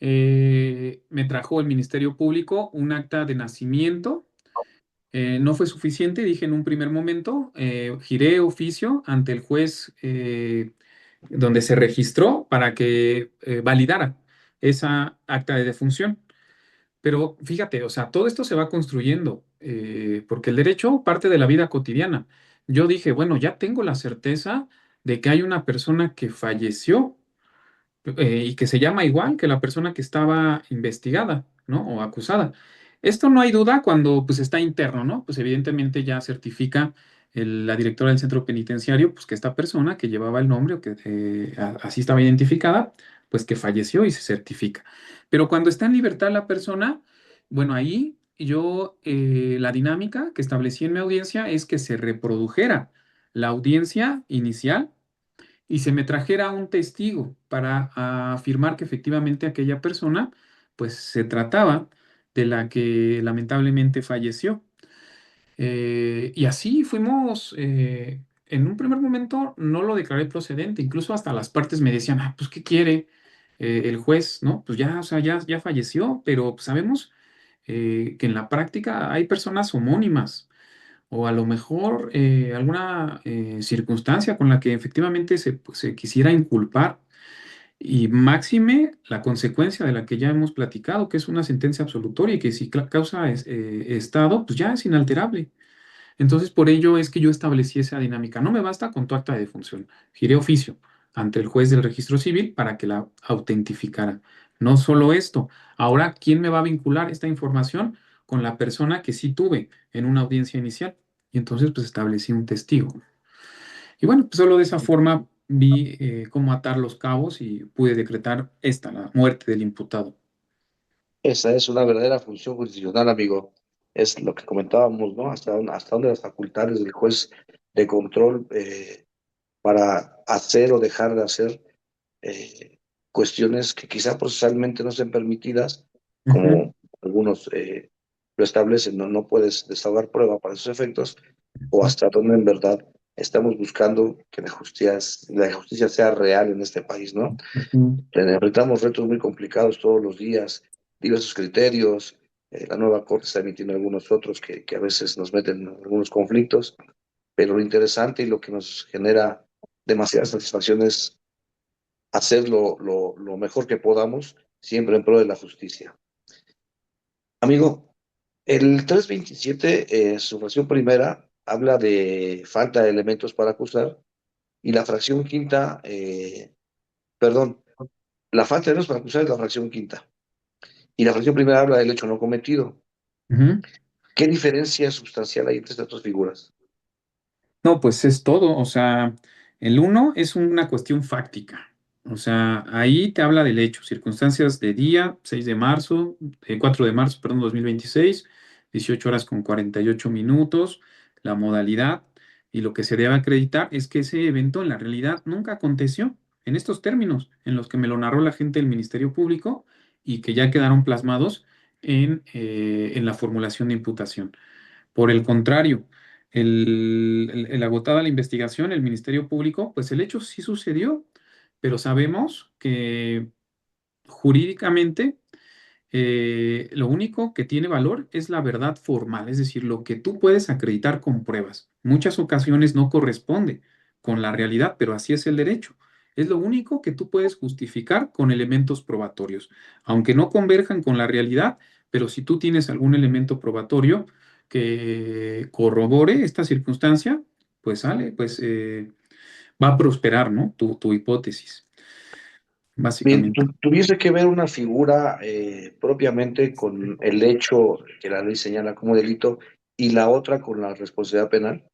Me trajo el Ministerio Público un acta de nacimiento. No fue suficiente, dije en un primer momento, giré oficio ante el juez donde se registró para que validara esa acta de defunción. Pero fíjate, o sea, todo esto se va construyendo, porque el derecho parte de la vida cotidiana. Yo dije, bueno, ya tengo la certeza de que hay una persona que falleció y que se llama igual que la persona que estaba investigada, ¿no? O acusada. Esto no hay duda cuando pues está interno, ¿no? Pues evidentemente ya certifica la directora del centro penitenciario, pues que esta persona que llevaba el nombre o que así estaba identificada, pues que falleció y se certifica. Pero cuando está en libertad la persona, bueno, ahí yo la dinámica que establecí en mi audiencia es que se reprodujera la audiencia inicial y se me trajera un testigo para afirmar que efectivamente aquella persona, pues se trataba de la que lamentablemente falleció. Y así fuimos, en un primer momento no lo declaré procedente, incluso hasta las partes me decían, ah, pues, ¿qué quiere el juez? ¿No? Pues ya, o sea, ya falleció, pero pues, sabemos que en la práctica hay personas homónimas o a lo mejor alguna circunstancia con la que efectivamente se quisiera inculpar y máxime la consecuencia de la que ya hemos platicado, que es una sentencia absolutoria y que si causa estado, pues ya es inalterable. Entonces, por ello es que yo establecí esa dinámica. No me basta con tu acta de defunción. Giré oficio ante el juez del registro civil para que la autentificara. No solo esto, ahora, ¿quién me va a vincular esta información con la persona que sí tuve en una audiencia inicial? Y entonces, pues establecí un testigo. Y bueno, pues solo de esa forma vi cómo atar los cabos y pude decretar la muerte del imputado. Esa es una verdadera función jurisdiccional, amigo. Es lo que comentábamos, ¿no? Hasta dónde las facultades del juez de control para hacer o dejar de hacer eh, cuestiones que quizá procesalmente no sean permitidas, Ujú, como algunos lo establecen, ¿no? No puedes desahogar prueba para esos efectos, o hasta dónde en verdad estamos buscando que la justicia sea real en este país, ¿no? ujú, Enfrentamos retos muy complicados todos los días, diversos criterios. La nueva Corte está emitiendo algunos otros que a veces nos meten en algunos conflictos, pero lo interesante y lo que nos genera demasiada satisfacción es hacer lo mejor que podamos, siempre en pro de la justicia. Amigo, el 327, su fracción primera, habla de falta de elementos para acusar y la fracción quinta, perdón, la falta de elementos para acusar es la fracción quinta. Y la fracción primera habla del hecho no cometido. ujú. ¿Qué diferencia sustancial hay entre estas dos figuras? No, pues es todo. O sea, el uno es una cuestión fáctica. O sea, ahí te habla del hecho, circunstancias de día, 6 de marzo, 4 de marzo, perdón, 2026, 18 horas con 48 minutos, la modalidad y lo que se debe acreditar es que ese evento en la realidad nunca aconteció en estos términos en los que me lo narró la gente del Ministerio Público y que ya quedaron plasmados en la formulación de imputación. Por el contrario, el agotada la investigación, el Ministerio Público, pues el hecho sí sucedió, pero sabemos que jurídicamente lo único que tiene valor es la verdad formal, es decir, lo que tú puedes acreditar con pruebas. Muchas ocasiones no corresponde con la realidad, pero así es el derecho. Es lo único que tú puedes justificar con elementos probatorios, aunque no converjan con la realidad, pero si tú tienes algún elemento probatorio que corrobore esta circunstancia, pues sale, pues va a prosperar, ¿no? Tu hipótesis, Bien, básicamente. tuviese que ver una figura propiamente con el hecho que la ley señala como delito y la otra con la responsabilidad penal.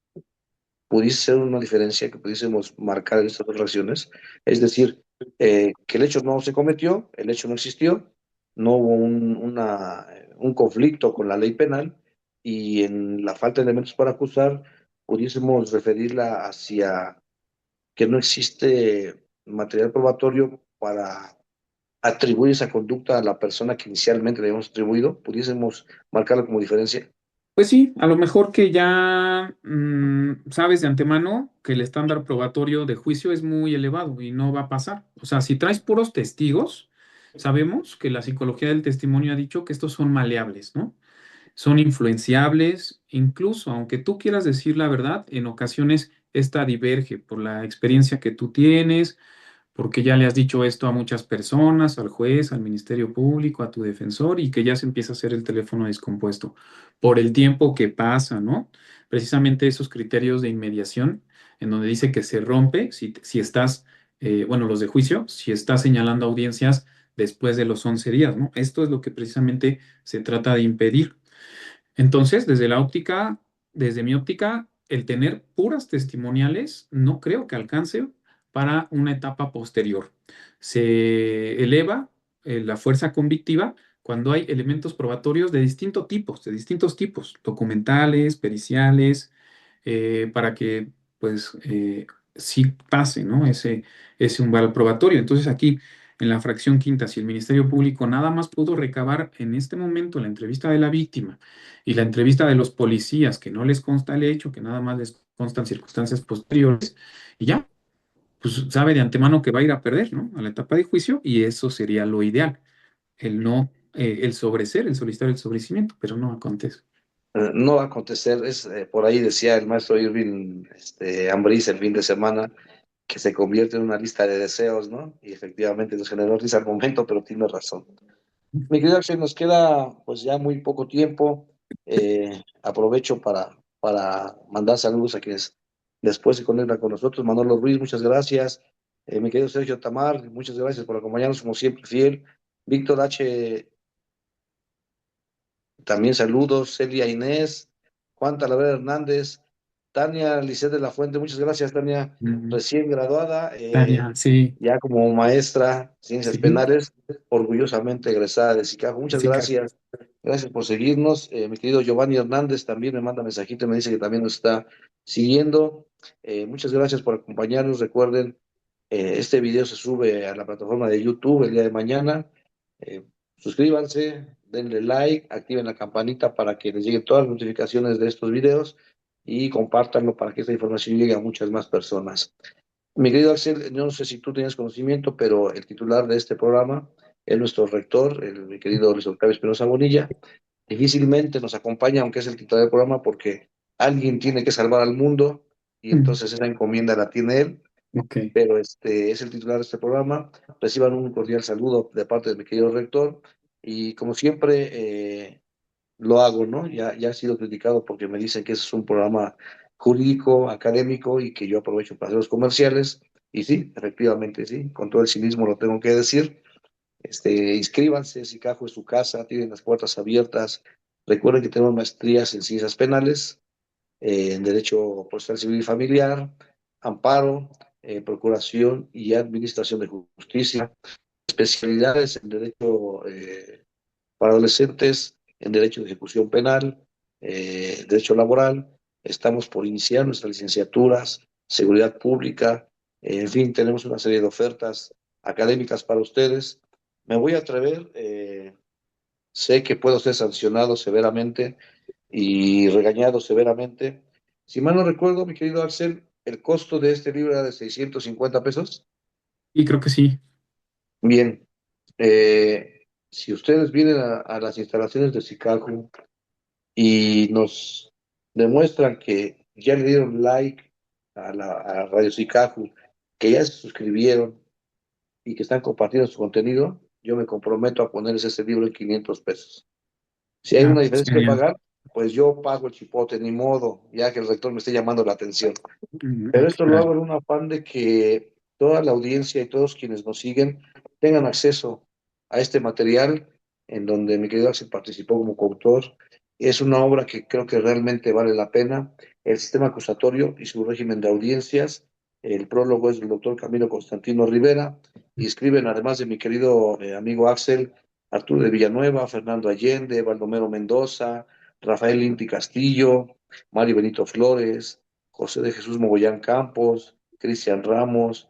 ¿Pudiese ser una diferencia que pudiésemos marcar en estas dos relaciones? Es decir, que el hecho no se cometió, el hecho no existió, no hubo un conflicto con la ley penal, y en la falta de elementos para acusar, pudiésemos referirla hacia que no existe material probatorio para atribuir esa conducta a la persona que inicialmente le habíamos atribuido, pudiésemos marcarla como diferencia. Pues sí, a lo mejor que ya sabes de antemano que el estándar probatorio de juicio es muy elevado y no va a pasar. O sea, si traes puros testigos, sabemos que la psicología del testimonio ha dicho que estos son maleables, ¿no? Son influenciables, incluso aunque tú quieras decir la verdad, en ocasiones esta diverge por la experiencia que tú tienes, porque ya le has dicho esto a muchas personas, al juez, al Ministerio Público, a tu defensor, y que ya se empieza a hacer el teléfono descompuesto por el tiempo que pasa, ¿no? Precisamente esos criterios de inmediación, en donde dice que se rompe si estás, bueno, los de juicio, si estás señalando audiencias después de los 11 días, ¿no? Esto es lo que precisamente se trata de impedir. Entonces, desde mi óptica, el tener puras testimoniales no creo que alcance para una etapa posterior. Se eleva la fuerza convictiva cuando hay elementos probatorios de distintos tipos, documentales, periciales, para que pues sí pase, ¿no? Ese umbral probatorio. Entonces aquí, en la fracción quinta, si el Ministerio Público nada más pudo recabar en este momento la entrevista de la víctima y la entrevista de los policías, que no les consta el hecho, que nada más les constan circunstancias posteriores, y ya, pues sabe de antemano que va a ir a perder, ¿no? A la etapa de juicio, y eso sería lo ideal, el no, el sobreser, el solicitar el sobrecimiento, pero no acontece. No va a acontecer, por ahí decía el maestro Irving Ambriz el fin de semana, que se convierte en una lista de deseos, ¿no? Y efectivamente nos generó risa al momento, pero tiene razón. Mi querido Axel, nos queda pues ya muy poco tiempo. Aprovecho para mandar saludos a quienes después se conectan con nosotros. Manolo Ruiz, muchas gracias. Mi querido Sergio Tamar, muchas gracias por acompañarnos como siempre fiel. Víctor H. También saludos, Celia Inés, Juan Talavera Hernández, Tania Lisset de la Fuente, muchas gracias, Tania, Mm, recién graduada, Tania, sí, ya como maestra, ciencias sí, penales, orgullosamente egresada de SICAJO. Muchas sí, Carlos. gracias, gracias por seguirnos. Mi querido Giovanni Hernández también me manda mensajito y me dice que también nos está siguiendo. Muchas gracias por acompañarnos. Recuerden, este video se sube a la plataforma de YouTube el día de mañana. Eh, Suscríbanse, denle like, activen la campanita para que les lleguen todas las notificaciones de estos videos y compártanlo para que esta información llegue a muchas más personas. Mi querido Axel, no sé si tú tienes conocimiento, pero el titular de este programa es nuestro rector, mi querido Luis Octavio Espinosa Bonilla. Difícilmente nos acompaña, aunque es el titular del programa, porque alguien tiene que salvar al mundo y Mm, entonces esa encomienda la tiene él, ok. pero es el titular de este programa. Reciban un cordial saludo de parte de mi querido rector y como siempre lo hago, ¿no? Ya ha sido criticado porque me dicen que ese es un programa jurídico, académico y que yo aprovecho para hacer los comerciales. Y sí, efectivamente, sí, con todo el cinismo lo tengo que decir. Inscríbanse, si Cajo es su casa, tienen las puertas abiertas. Recuerden que tenemos maestrías en ciencias penales, en Derecho Procesal Civil y Familiar, Amparo, Procuración y Administración de Justicia, especialidades en Derecho para adolescentes, en Derecho de Ejecución Penal, Derecho Laboral. Estamos por iniciar nuestras licenciaturas, Seguridad Pública, en fin, tenemos una serie de ofertas académicas para ustedes. Me voy a atrever, sé que puedo ser sancionado severamente y regañado severamente. Si mal no recuerdo, mi querido Axel, el costo de este libro era de 650 pesos. Y creo que sí. Bien, si ustedes vienen a las instalaciones de Chicago y nos demuestran que ya le dieron like a Radio Chicago, que ya se suscribieron y que están compartiendo su contenido, yo me comprometo a ponerles ese libro en 500 pesos. Si hay Ah, una pues diferencia que genial. pagar, pues yo pago el chipote, ni modo, ya que el rector me esté llamando la atención. Pero Ok, esto lo claro. hago en un afán de que toda la audiencia y todos quienes nos siguen tengan acceso a este material en donde mi querido Axel participó como coautor. Es una obra que creo que realmente vale la pena. El sistema acusatorio y su régimen de audiencias. El prólogo es del doctor Camilo Constantino Rivera y escriben además de mi querido amigo Axel, Arturo de Villanueva, Fernando Allende, Baldomero Mendoza, Rafael Inti Castillo, Mario Benito Flores, José de Jesús Mogollán Campos, Cristian Ramos,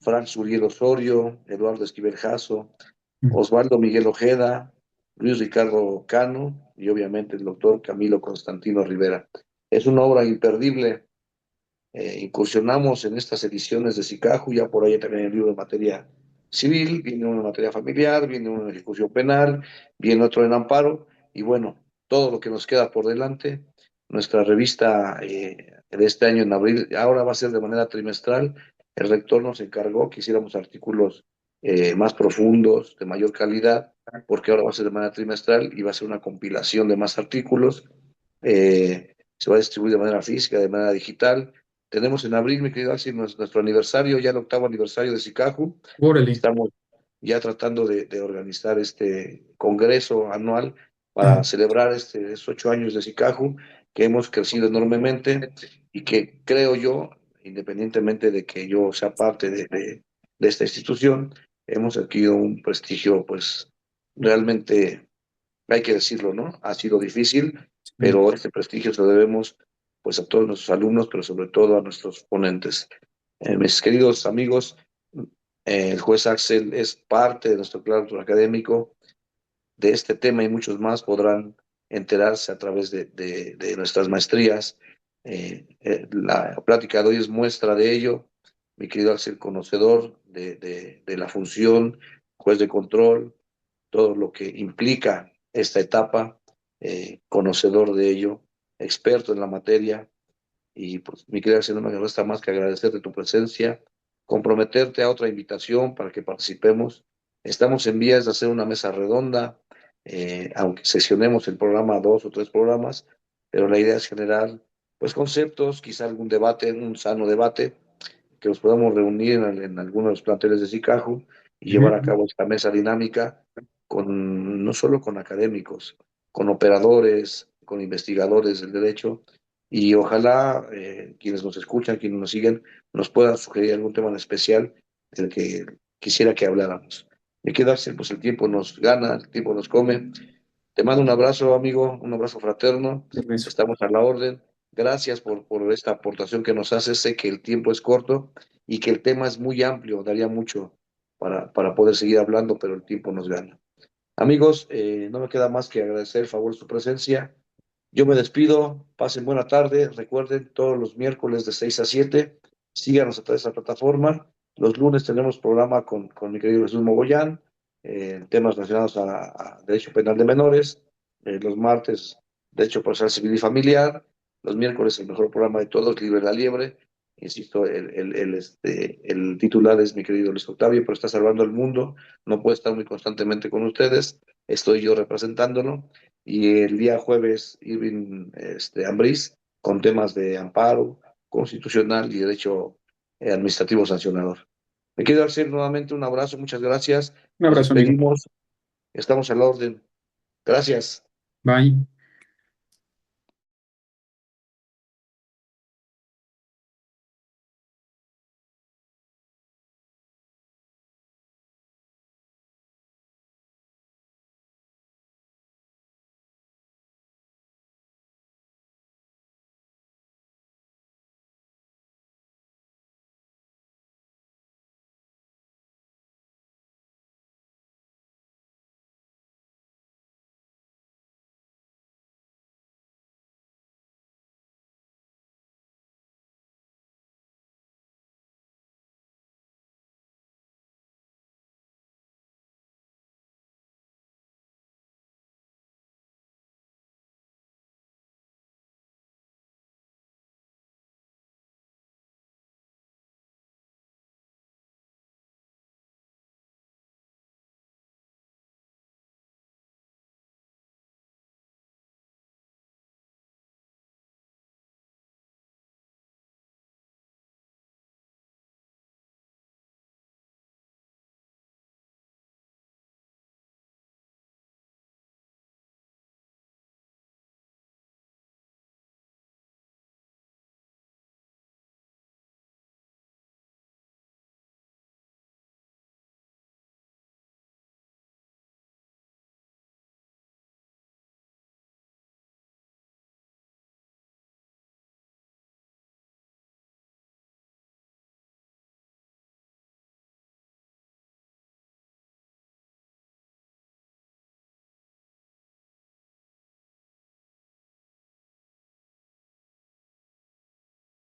Frank Suriel Osorio, Eduardo Esquivel Jasso, Mm. Osvaldo Miguel Ojeda, Luis Ricardo Cano y obviamente el doctor Camilo Constantino Rivera. Es una obra imperdible. Incursionamos en estas ediciones de SICAJU, ya por ahí también el libro de materia civil, viene uno en materia familiar, viene uno en ejecución penal, viene otro en amparo, y bueno, todo lo que nos queda por delante. Nuestra revista de este año en abril, ahora va a ser de manera trimestral. El rector nos encargó que hiciéramos artículos más profundos, de mayor calidad, porque ahora va a ser de manera trimestral y va a ser una compilación de más artículos. Se va a distribuir de manera física, de manera digital. Tenemos en abril, mi querido Axel, nuestro aniversario, ya el 8º aniversario de SICAJU. Órale. Estamos ya tratando de organizar este congreso anual para Ah, celebrar estos 8 años de SICAJU, que hemos crecido enormemente y que creo yo, independientemente de que yo sea parte de esta institución, hemos adquirido un prestigio, pues realmente hay que decirlo, ¿no? Ha sido difícil, sí. pero este prestigio se lo debemos pues a todos nuestros alumnos, pero sobre todo a nuestros ponentes. Mis queridos amigos, el juez Axel es parte de nuestro claustro académico. De este tema y muchos más podrán enterarse a través de nuestras maestrías. La plática de hoy es muestra de ello. Mi querido Axel, conocedor de la función, juez de control, todo lo que implica esta etapa, conocedor de ello, experto en la materia, y pues mi querida, no me resta más que agradecerte tu presencia, comprometerte a otra invitación para que participemos. Estamos en vías de hacer una mesa redonda, aunque sesionemos el programa 2 o 3 programas, pero la idea es generar pues conceptos, quizá algún debate, un sano debate, que nos podamos reunir en algunos de los planteles de SICAJU y llevar a Ujú. cabo esta mesa dinámica con no solo con académicos, con operadores, con investigadores del derecho, y ojalá quienes nos escuchan, quienes nos siguen, nos puedan sugerir algún tema en especial del que quisiera que habláramos. Me queda, pues el tiempo nos gana, el tiempo nos come. Te mando un abrazo, amigo, un abrazo fraterno. Eso. Estamos a la orden. Gracias por esta aportación que nos haces. Sé que el tiempo es corto y que el tema es muy amplio. Daría mucho para poder seguir hablando, pero el tiempo nos gana. Amigos, no me queda más que agradecer el favor de su presencia. Yo me despido. Pasen buena tarde. Recuerden, todos los miércoles de 6 a 7, síganos a través de esa plataforma. Los lunes tenemos programa con mi querido Jesús Mogollán, temas relacionados a derecho penal de menores. Los martes, derecho procesal civil y familiar. Los miércoles, el mejor programa de todos, Libre la Liebre. Insisto, el titular es mi querido Luis Octavio, pero está salvando el mundo. No puede estar muy constantemente con ustedes. Estoy yo representándolo. Y el día jueves, Irving Ambrís, con temas de amparo constitucional y derecho administrativo sancionador. Me quiero hacer nuevamente un abrazo, muchas gracias. Un Nos abrazo, amigo. despedimos, estamos a la orden. Gracias. Bye.